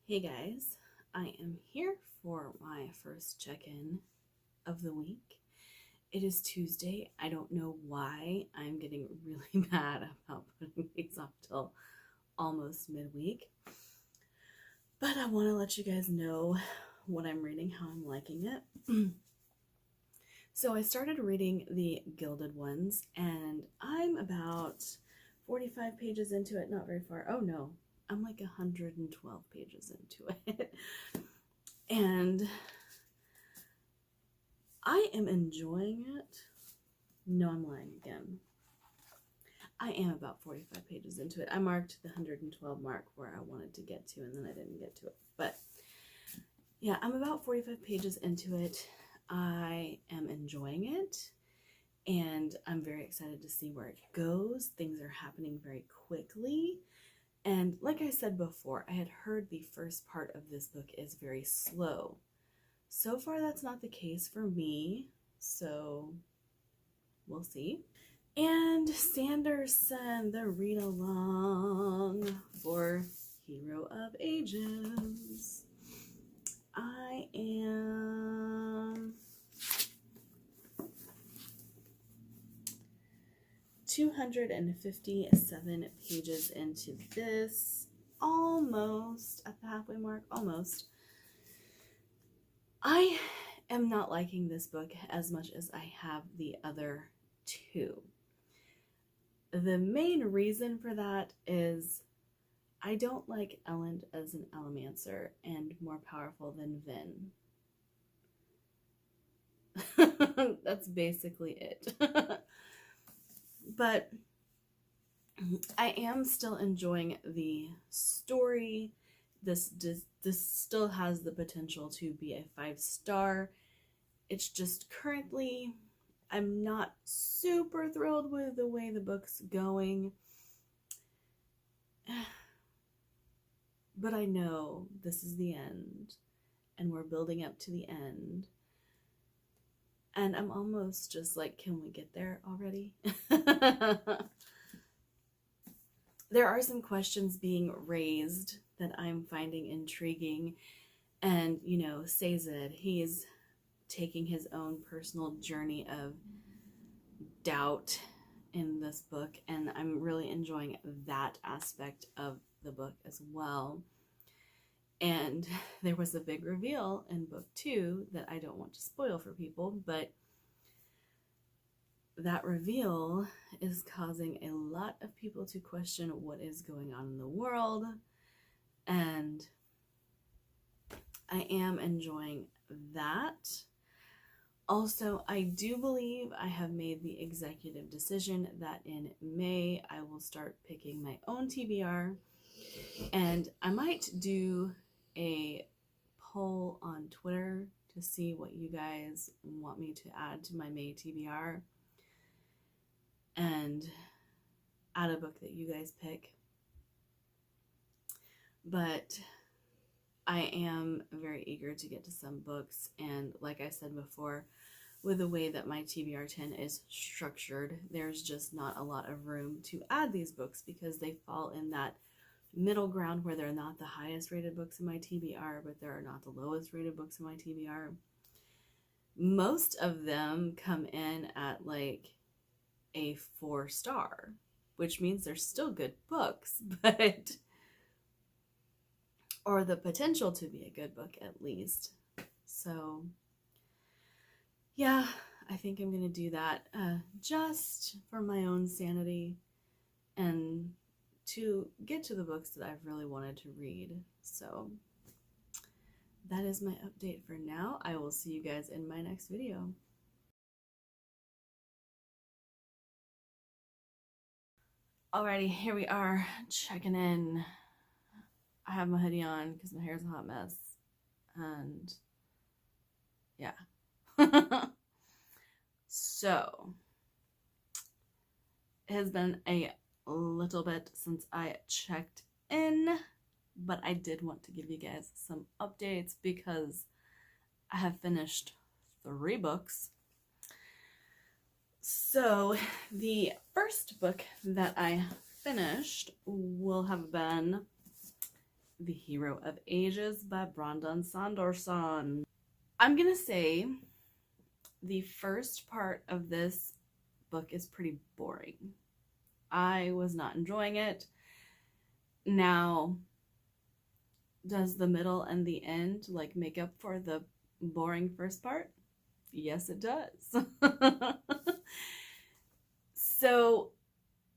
Hey guys, I am here for my first check-in of the week. It is Tuesday. I don't know why I'm getting really mad about putting these off till almost midweek, but I want to let you guys know what I'm reading, how I'm liking it. So I started reading the Gilded Ones, and I'm about 45 pages into it, not very far. Oh no, I'm like 112 pages into it. And I am enjoying it. No, I'm lying again. I am about 45 pages into it. I marked the 112 mark where I wanted to get to, and then I didn't get to it. But yeah, I'm about 45 pages into it. I am enjoying it, and I'm very excited to see where it goes. Things are happening very quickly. And like I said before, I had heard the first part of this book is very slow. So far, that's not the case for me, so we'll see. And Sandorson, the read-along for Hero of Ages. I am 257 pages into this, almost at the halfway mark, almost. I am not liking this book as much as I have the other two. The main reason for that is I don't like Ellen as an Allomancer and more powerful than Vin. That's basically it. But I am still enjoying the story. This still has the potential to be a 5-star. It's just currently, I'm not super thrilled with the way the book's going. But I know this is the end, and we're building up to the end. And I'm almost just like, can we get there already? There are some questions being raised that I'm finding intriguing. And, you know, Sazed, he's taking his own personal journey of doubt in this book, and I'm really enjoying that aspect of the book as well. And there was a big reveal in book 2 that I don't want to spoil for people, but that reveal is causing a lot of people to question what is going on in the world, and I am enjoying that. Also, I do believe I have made the executive decision that in May I will start picking my own TBR, and I might do a poll on Twitter to see what you guys want me to add to my May TBR and add a book that you guys pick. But I am very eager to get to some books, and like I said before, with the way that my TBR 10 is structured, there's just not a lot of room to add these books because they fall in that middle ground where they're not the highest rated books in my TBR, but they're not the lowest rated books in my TBR. Most of them come in at like a 4-star, which means they're still good books, but or the potential to be a good book at least. So yeah, I think I'm gonna do that just for my own sanity and to get to the books that I've really wanted to read. So that is my update for now. I will see you guys in my next video. Alrighty, here we are, checking in. I have my hoodie on because my hair's a hot mess. And yeah. So, it has been a little bit since I checked in, but I did want to give you guys some updates because I have finished 3 books. So the first book that I finished will have been The Hero of Ages by Brandon Sandorson. I'm gonna say the first part of this book is pretty boring. I was not enjoying it. Now, does the middle and the end like make up for the boring first part? Yes, it does. So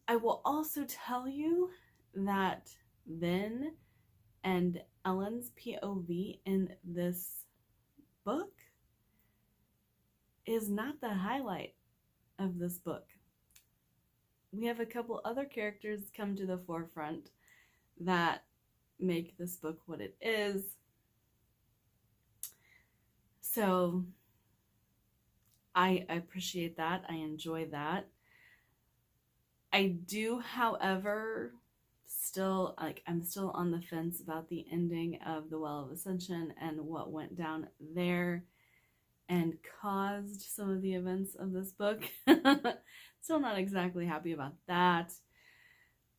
I will also tell you that Ben and Ellen's POV in this book is not the highlight of this book. We have a couple other characters come to the forefront that make this book what it is. So I appreciate that. I enjoy that. I do, however, I'm still on the fence about the ending of the Well of Ascension and what went down there and caused some of the events of this book. Still not exactly happy about that.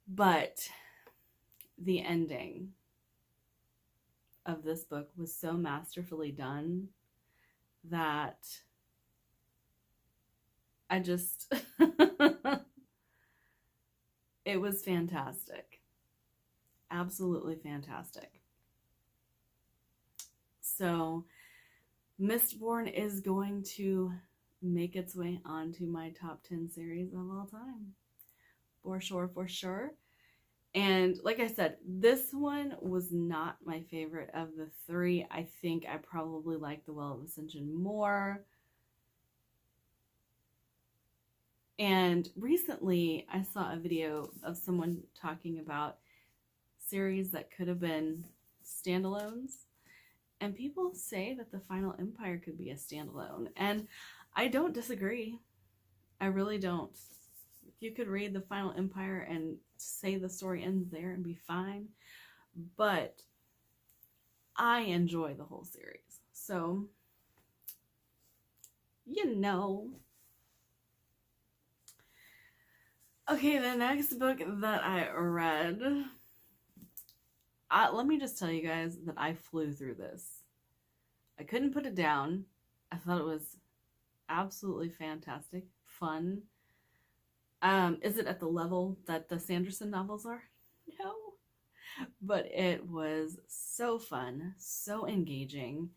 But the ending of this book was so masterfully done that I just it was fantastic. Absolutely fantastic. So Mistborn is going to make its way onto my top 10 series of all time. For sure. And like I said, this one was not my favorite of the three. I think I probably like The Well of Ascension more. And recently I saw a video of someone talking about series that could have been standalones. And people say that The Final Empire could be a standalone. And I don't disagree. I really don't. You could read The Final Empire and say the story ends there and be fine. But I enjoy the whole series. So, you know. Okay, the next book that I read, let me just tell you guys that I flew through this. I couldn't put it down. I thought it was absolutely fantastic, fun. Is it at the level that the Sandorson novels are? No. But it was so fun, so engaging.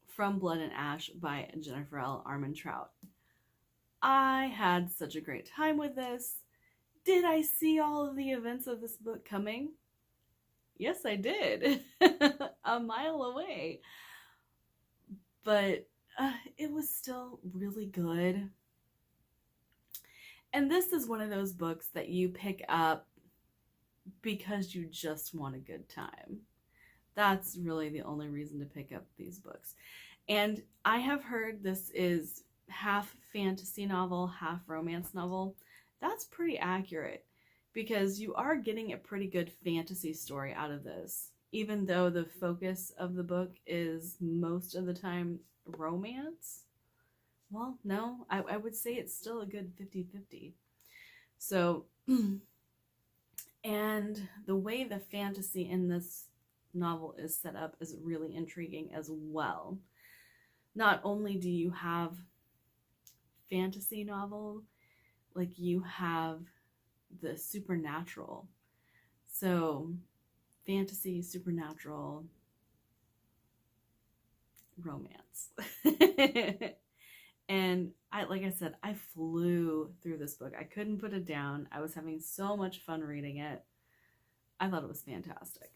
From Blood and Ash by Jennifer L. Armentrout. I had such a great time with this. Did I see all of the events of this book coming? Yes, I did. A mile away. But it was still really good. And this is one of those books that you pick up because you just want a good time. That's really the only reason to pick up these books. And I have heard this is half fantasy novel, half romance novel. That's pretty accurate because you are getting a pretty good fantasy story out of this, even though the focus of the book is most of the time romance. Well, no, I would say it's still a good 50-50. So, and the way the fantasy in this novel is set up is really intriguing as well. Not only do you have fantasy novel, like you have the supernatural. So, fantasy, supernatural, romance. And like I said, I flew through this book. I couldn't put it down. I was having so much fun reading it. I thought it was fantastic.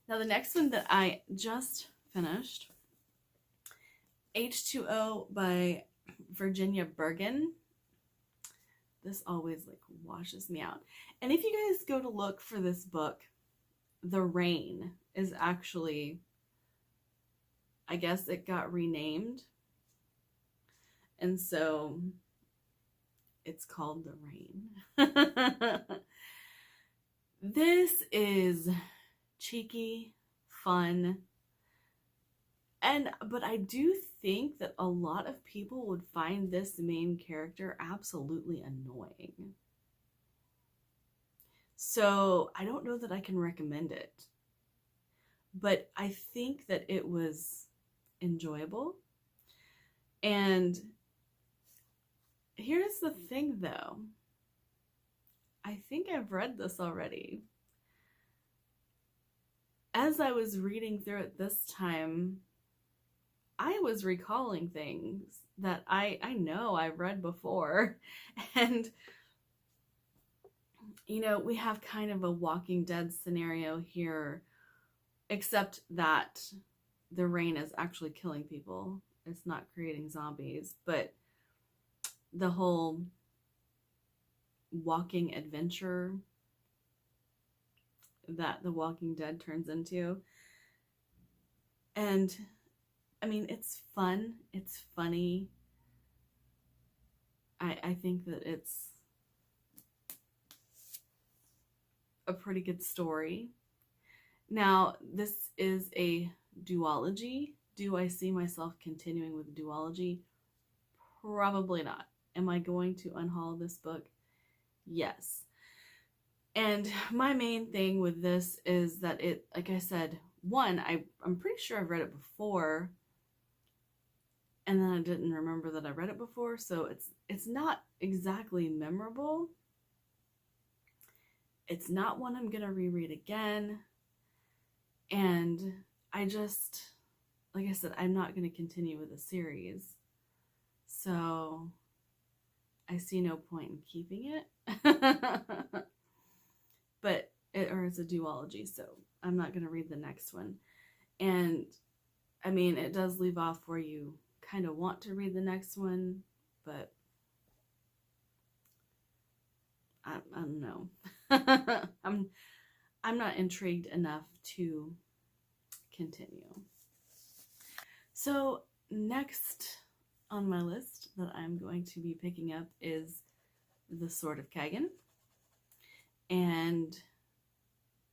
Now the next one that I just finished, H2O by Virginia Bergen. This always like washes me out. And if you guys go to look for this book, The Rain is actually, I guess it got renamed. And so it's called The Rain. This is cheeky, fun, but I do think that a lot of people would find this main character absolutely annoying. So I don't know that I can recommend it, but I think that it was enjoyable. And here's the thing though, I think I've read this already. As I was reading through it this time, I was recalling things that I know I've read before. And, you know, we have kind of a Walking Dead scenario here, except that the rain is actually killing people. It's not creating zombies, but the whole walking adventure that The Walking Dead turns into. And I mean, it's fun, it's funny. I think that it's a pretty good story. Now, this is a duology. Do I see myself continuing with duology? Probably not. Am I going to unhaul this book? Yes. And my main thing with this is that it, like I said, one, I'm pretty sure I've read it before, and then I didn't remember that I read it before, so it's not exactly memorable. It's not one I'm gonna reread again, and I just, like I said, I'm not gonna continue with the series, so I see no point in keeping it. But it's a duology, so I'm not gonna read the next one. And I mean, it does leave off where you kind of want to read the next one, but I don't know. I'm not intrigued enough to continue. So next on my list that I'm going to be picking up is The Sword of Kygen, and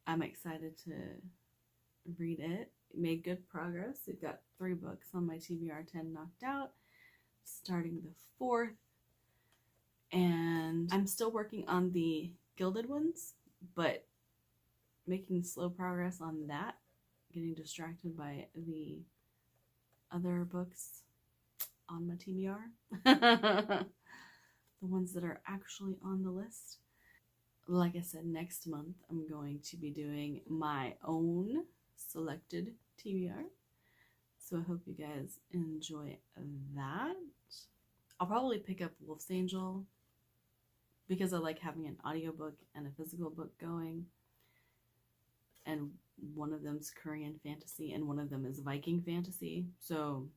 I'm excited to read it. Made good progress. We've got 3 books on my TBR 10 knocked out, starting the 4th, and I'm still working on the Gilded ones, but making slow progress on that, getting distracted by the other books on my TBR. The ones that are actually on the list. Like I said, next month I'm going to be doing my own selected TBR. So I hope you guys enjoy that. I'll probably pick up Wolf's Angel because I like having an audiobook and a physical book going. And one of them's Korean fantasy and one of them is Viking fantasy. So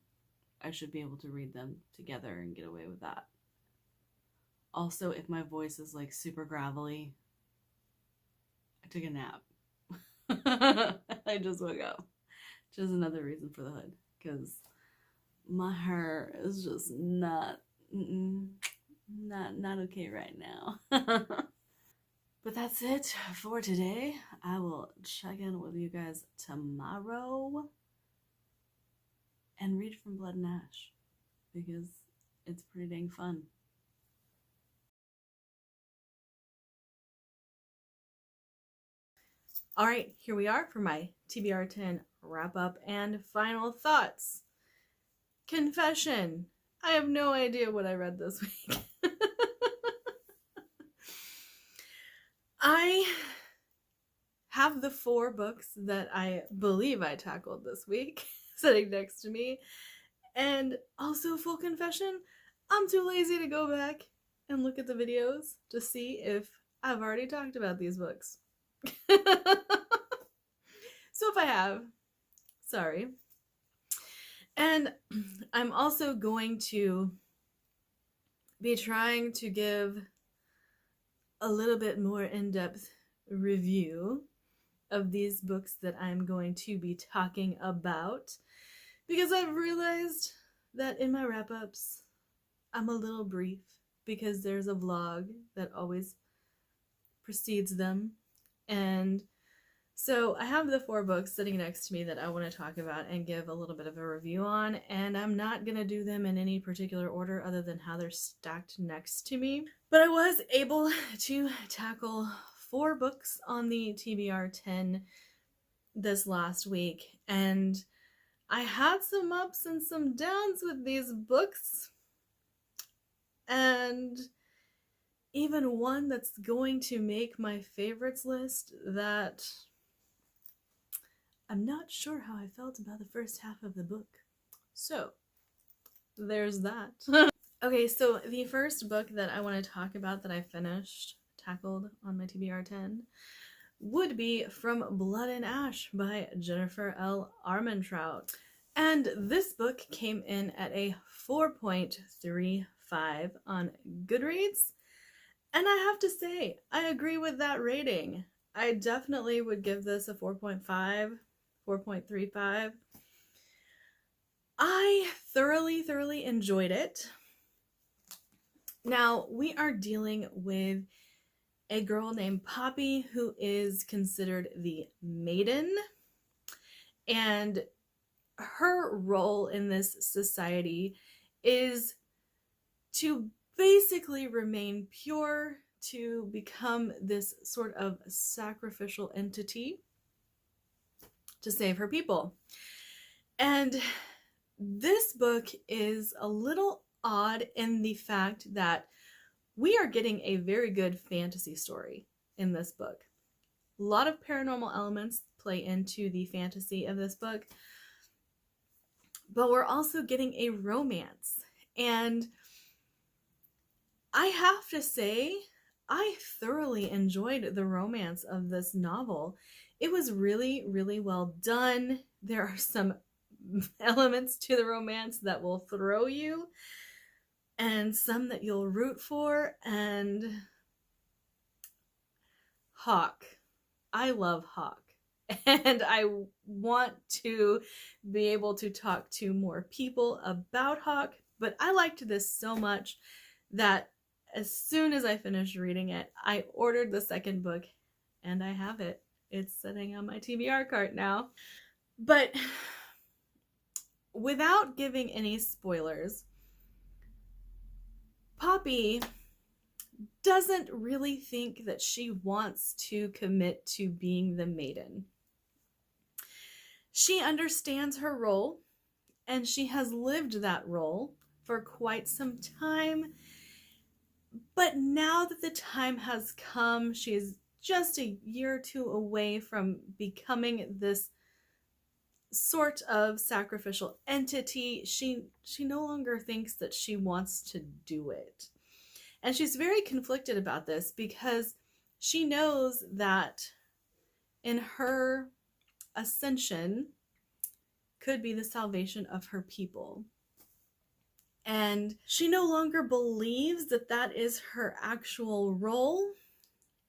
I should be able to read them together and get away with that. Also, if my voice is like super gravelly, I took a nap. I just woke up. Which is another reason for the hood, because my hair is just not okay right now. But that's it for today. I will check in with you guys tomorrow and read from Blood and Ash because it's pretty dang fun. All right, here we are for my TBR 10 wrap up and final thoughts. Confession. I have no idea what I read this week. I have the 4 books that I believe I tackled this week sitting next to me. And also, full confession, I'm too lazy to go back and look at the videos to see if I've already talked about these books. So if I have, sorry. And I'm also going to be trying to give a little bit more in-depth review of these books that I'm going to be talking about, because I've realized that in my wrap-ups I'm a little brief because there's a vlog that always precedes them. And so I have the 4 books sitting next to me that I want to talk about and give a little bit of a review on, and I'm not going to do them in any particular order other than how they're stacked next to me. But I was able to tackle 4 books on the TBR 10 this last week, and I had some ups and some downs with these books, and even one that's going to make my favorites list that I'm not sure how I felt about the first half of the book. So, there's that. Okay, so the first book that I want to talk about that I finished, tackled on my TBR 10, would be From Blood and Ash by Jennifer L. Armentrout. And this book came in at a 4.35 on Goodreads. And I have to say, I agree with that rating. I definitely would give this a 4.5, 4.35. I thoroughly enjoyed it. Now, we are dealing with a girl named Poppy who is considered the maiden, and her role in this society is to basically remain pure, to become this sort of sacrificial entity to save her people. And this book is a little odd in the fact that we are getting a very good fantasy story in this book. A lot of paranormal elements play into the fantasy of this book, but we're also getting a romance. And I have to say, I thoroughly enjoyed the romance of this novel. It was really well done. There are some elements to the romance that will throw you, and some that you'll root for. And Hawk. I love Hawk. And I want to be able to talk to more people about Hawk, but I liked this so much that as soon as I finished reading it, I ordered the second book, and I have it. It's sitting on my TBR cart now. But without giving any spoilers, Poppy doesn't really think that she wants to commit to being the maiden. She understands her role, and she has lived that role for quite some time. But now that the time has come, she's just a year or two away from becoming this sort of sacrificial entity. She no longer thinks that she wants to do it. And she's very conflicted about this because she knows that in her ascension could be the salvation of her people. And she no longer believes that that is her actual role,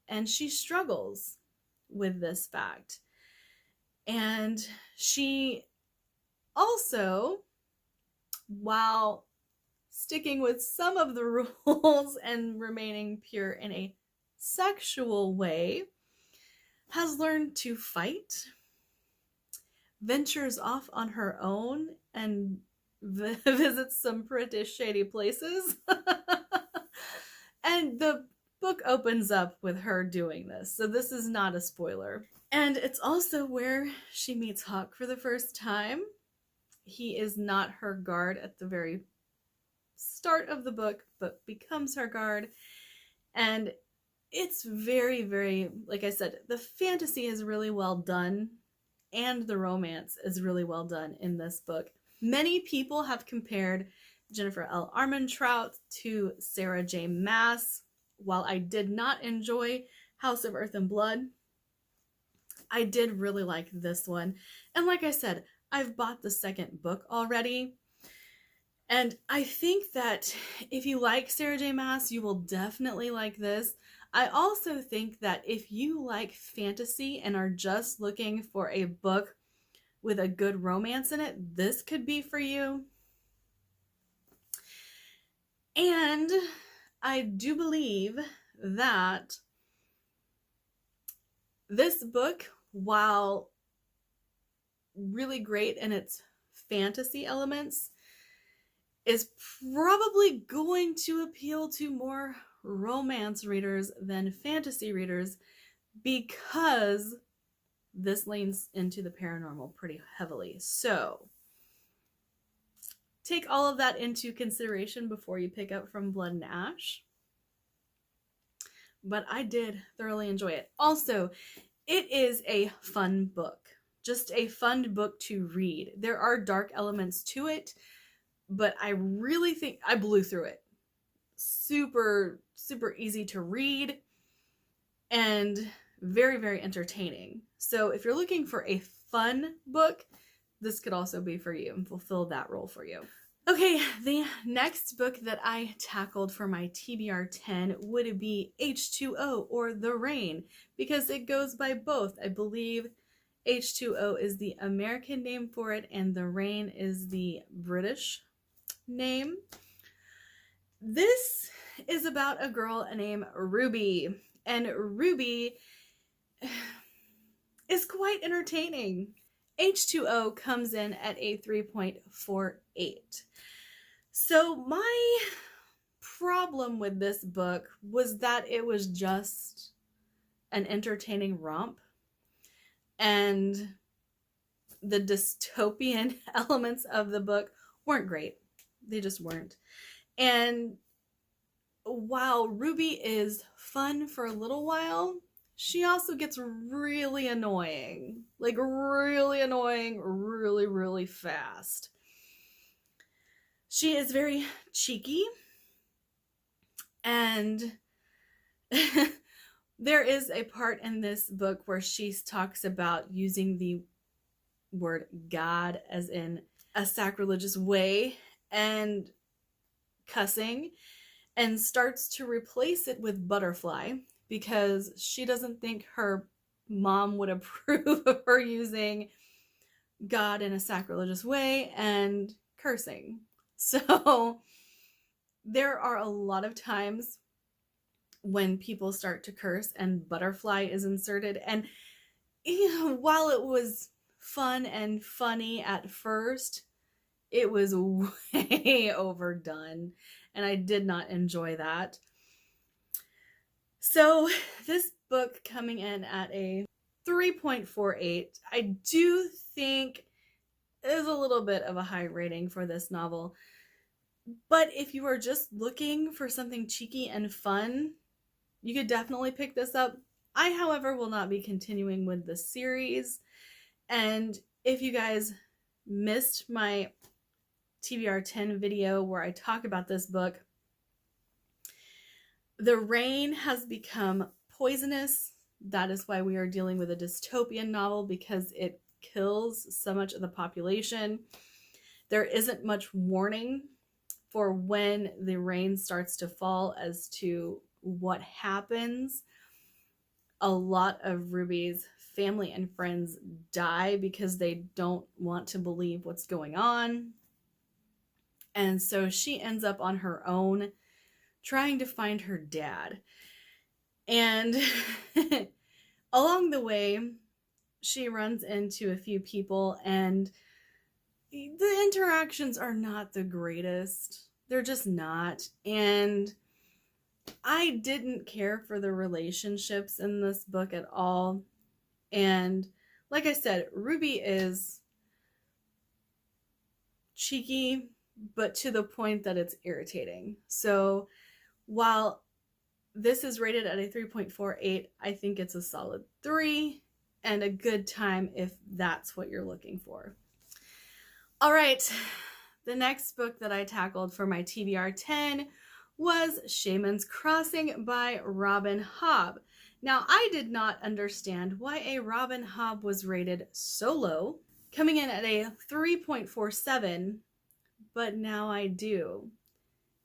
and she struggles with this fact. And she also, while sticking with some of the rules and remaining pure in a sexual way, has learned to fight, ventures off on her own, and visits some pretty shady places. And the book opens up with her doing this, so this is not a spoiler. And it's also where she meets Hawk for the first time. He is not her guard at the very start of the book, but becomes her guard. And it's very, like I said, the fantasy is really well done, and the romance is really well done in this book. Many people have compared Jennifer L. Armentrout to Sarah J. Maas. While I did not enjoy House of Earth and Blood, I did really like this one. And like I said, I've bought the second book already. And I think that if you like Sarah J. Maas, you will definitely like this. I also think that if you like fantasy and are just looking for a book with a good romance in it, this could be for you. And I do believe that this book, while really great in its fantasy elements, is probably going to appeal to more romance readers than fantasy readers, because this leans into the paranormal pretty heavily. So take all of that into consideration before you pick up From Blood and Ash. But I did thoroughly enjoy it. Also, it is a fun book. Just a fun book to read. There are dark elements to it, but I really think I blew through it. Super, super easy to read and very, very entertaining. So if you're looking for a fun book, this could also be for you and fulfill that role for you. Okay, the next book that I tackled for my TBR 10 would be H2O, or The Rain, because it goes by both. I believe H2O is the American name for it, and The Rain is the British name. This is about a girl named Ruby, and Ruby is quite entertaining. H2O comes in at a 3.48. So my problem with this book was that it was just an entertaining romp, and the dystopian elements of the book weren't great. They just weren't. And while Ruby is fun for a little while, she also gets really annoying. Like really annoying, really, really fast. She is very cheeky, and there is a part in this book where she talks about using the word God as in a sacrilegious way and cussing, and starts to replace it with butterfly because she doesn't think her mom would approve of her using God in a sacrilegious way and cursing. So there are a lot of times when people start to curse and butterfly is inserted, and while it was fun and funny at first, it was way overdone, and I did not enjoy that. So this book coming in at a 3.48, I do think is a little bit of a high rating for this novel. But if you are just looking for something cheeky and fun, you could definitely pick this up. I, however, will not be continuing with the series. And if you guys missed my TBR 10 video where I talk about this book, The Rain has become poisonous. That is why we are dealing with a dystopian novel, because it kills so much of the population. There isn't much warning for when the rain starts to fall as to what happens. A lot of Ruby's family and friends die because they don't want to believe what's going on. And so she ends up on her own trying to find her dad. And along the way, she runs into a few people, and the interactions are not the greatest. They're just not. And I didn't care for the relationships in this book at all. And like I said, Ruby is cheeky, but to the point that it's irritating. So while this is rated at a 3.48, I think it's a solid 3 and a good time if that's what you're looking for. All right, the next book that I tackled for my TBR 10 was Shaman's Crossing by Robin Hobb. Now, I did not understand why a Robin Hobb was rated so low, coming in at a 3.47, but now I do.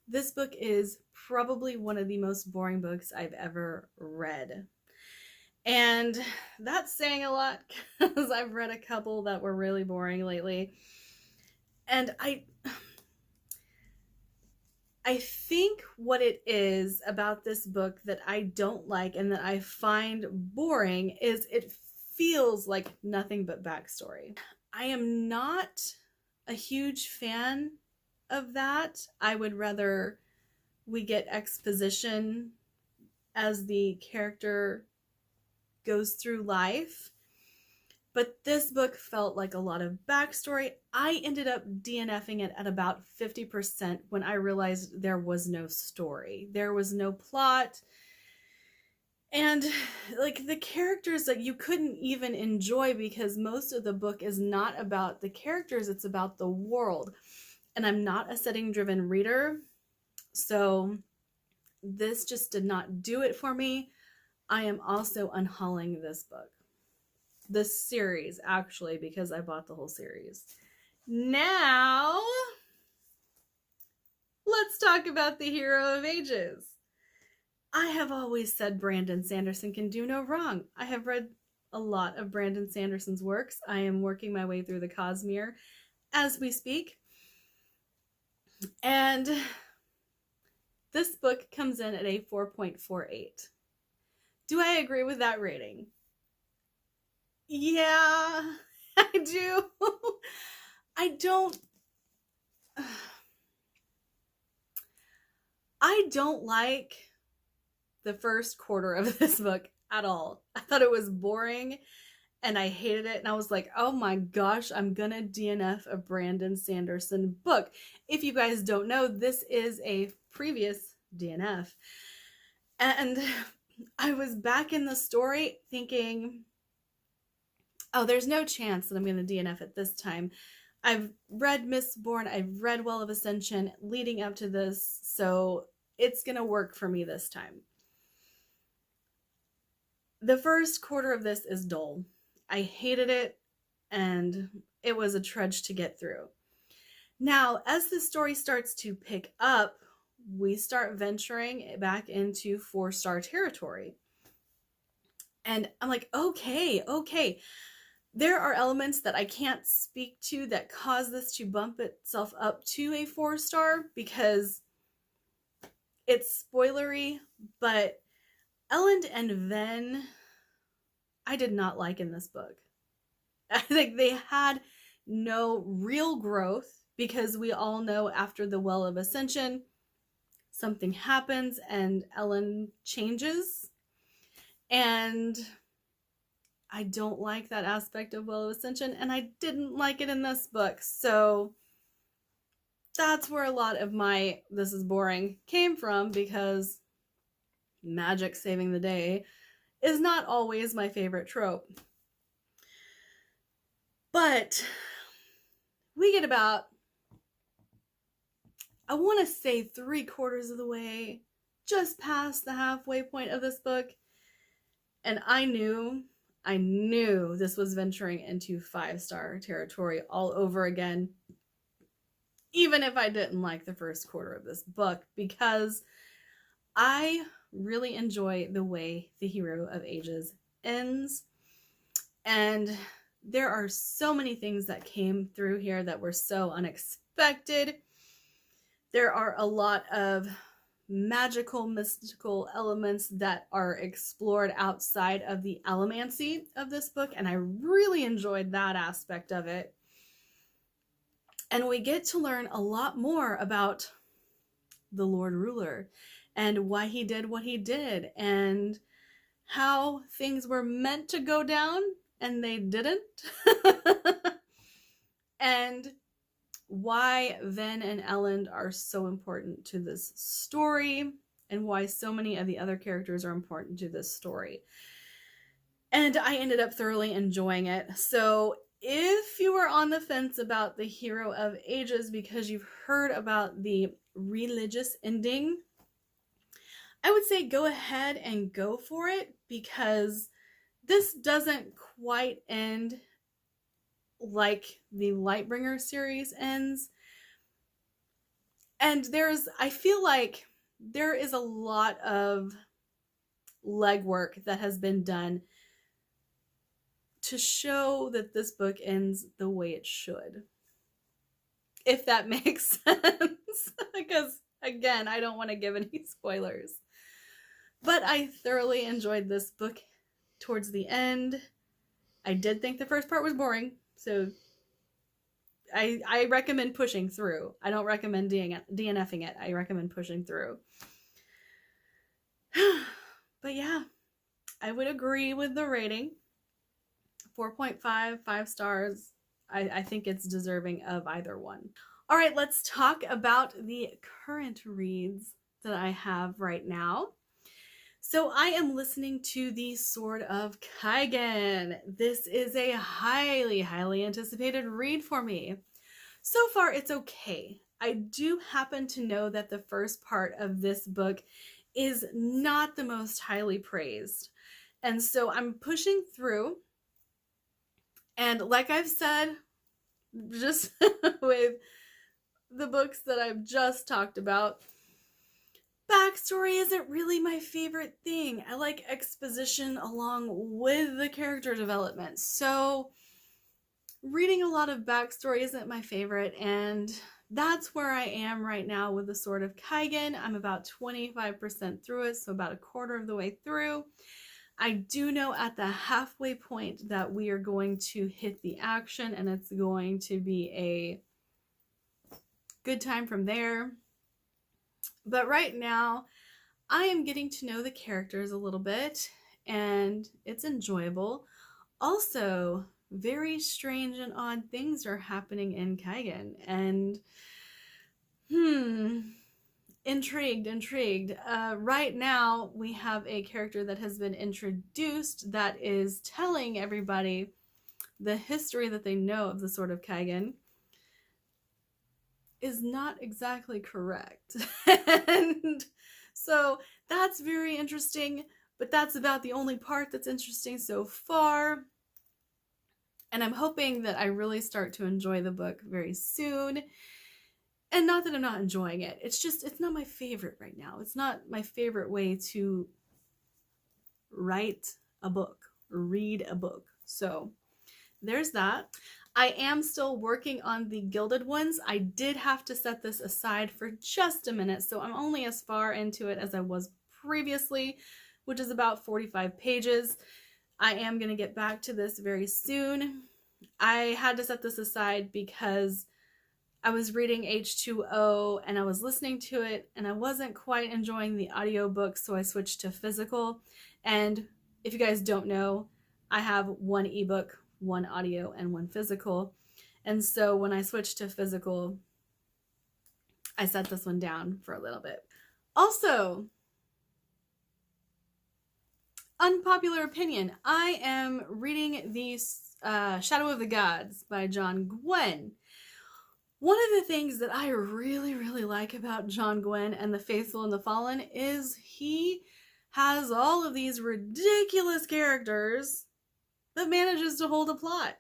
This book is probably one of the most boring books I've ever read. And that's saying a lot because I've read a couple that were really boring lately. And I think what it is about this book that I don't like and that I find boring is it feels like nothing but backstory. I am not a huge fan of that. I would rather we get exposition as the character goes through life. But this book felt like a lot of backstory. I ended up DNFing it at about 50% when I realized there was no story. There was no plot. And like the characters that you couldn't even enjoy because most of the book is not about the characters, it's about the world. And I'm not a setting driven reader. So this just did not do it for me. I am also unhauling this book. The series, actually, because I bought the whole series. Now, let's talk about the Hero of Ages. I have always said Brandon Sanderson can do no wrong. I have read a lot of Brandon Sanderson's works. I am working my way through the Cosmere as we speak. And this book comes in at a 4.48. Do I agree with that rating? Yeah, I do. I don't like the first quarter of this book at all. I thought it was boring and I hated it. And I was like, oh my gosh, I'm gonna DNF a Brandon Sanderson book. If you guys don't know, this is a previous DNF. And I was back in the story thinking, oh, there's no chance that I'm going to DNF it this time. I've read Mistborn, I've read Well of Ascension leading up to this, so it's going to work for me this time. The first quarter of this is dull. I hated it, and it was a trudge to get through. Now, as the story starts to pick up, we start venturing back into 4-star territory. And I'm like, okay. There are elements that I can't speak to that cause this to bump itself up to a 4-star because it's spoilery, but Elend and Ven, I did not like in this book. I think they had no real growth because we all know after the Well of Ascension, something happens and Elend changes. And I don't like that aspect of Well of Ascension, and I didn't like it in this book. So that's where a lot of my this is boring came from, because magic saving the day is not always my favorite trope. But we get about, I want to say 3/4 of the way, just past the halfway point of this book, and I knew this was venturing into 5-star territory all over again, even if I didn't like the first quarter of this book, because I really enjoy the way the Hero of Ages ends. And there are so many things that came through here that were so unexpected. There are a lot of magical, mystical elements that are explored outside of the allomancy of this book, and I really enjoyed that aspect of it. And we get to learn a lot more about the Lord Ruler and why he did what he did and how things were meant to go down and they didn't. And why Ven and Elend are so important to this story and why so many of the other characters are important to this story. And I ended up thoroughly enjoying it. So if you were on the fence about the Hero of Ages because you've heard about the religious ending, I would say go ahead and go for it, because this doesn't quite end like the Lightbringer series ends. And I feel like there is a lot of legwork that has been done to show that this book ends the way it should. If that makes sense. Because, again, I don't want to give any spoilers. But I thoroughly enjoyed this book towards the end. I did think the first part was boring, so I recommend pushing through. I don't recommend DNFing it. I recommend pushing through. But yeah, I would agree with the rating. 4.5, 5 stars. I think it's deserving of either one. All right, let's talk about the current reads that I have right now. So I am listening to the Sword of Kygen. This is a highly, highly anticipated read for me. So far, it's okay. I do happen to know that the first part of this book is not the most highly praised. And so I'm pushing through. And like I've said, just with the books that I've just talked about, backstory isn't really my favorite thing. I like exposition along with the character development. So reading a lot of backstory isn't my favorite, and that's where I am right now with the Sword of Kygen. I'm about 25% through it, so about a quarter of the way through. I do know at the halfway point that we are going to hit the action, and it's going to be a good time from there. But right now, I am getting to know the characters a little bit, and it's enjoyable. Also, very strange and odd things are happening in Kygen, and intrigued. Right now, we have a character that has been introduced that is telling everybody the history that they know of the Sword of Kygen is not exactly correct. And so that's very interesting, but that's about the only part that's interesting so far. And I'm hoping that I really start to enjoy the book very soon. And not that I'm not enjoying it. It's just, it's not my favorite right now. It's not my favorite way to write a book, read a book. So there's that. I am still working on the Gilded ones. I did have to set this aside for just a minute, so I'm only as far into it as I was previously, which is about 45 pages. I am going to get back to this very soon. I had to set this aside because I was reading H2O and I was listening to it and I wasn't quite enjoying the audiobook, so I switched to physical. And if you guys don't know, I have one ebook, one audio, and one physical. And so when I switched to physical, I set this one down for a little bit. Also, unpopular opinion, I am reading the Shadow of the Gods by John Gwynne. One of the things that I really, really like about John Gwynne and the Faithful and the Fallen is he has all of these ridiculous characters that manages to hold a plot.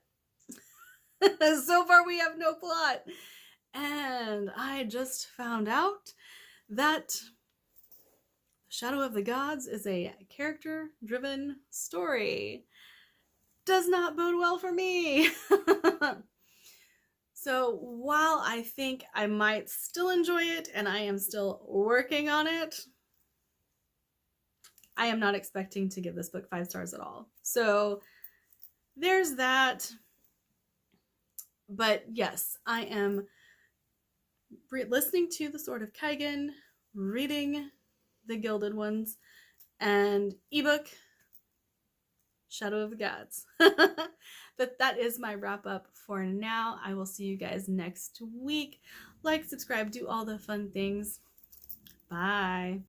So far we have no plot. And I just found out that Shadow of the Gods is a character-driven story. Does not bode well for me. So while I think I might still enjoy it and I am still working on it, I am not expecting to give this book 5 stars at all. So there's that. But yes, I am listening to the Sword of Kygen, reading the Gilded ones, and ebook Shadow of the Gods. But that is my wrap up for now. I will see you guys next week. Like, subscribe, do all the fun things. Bye.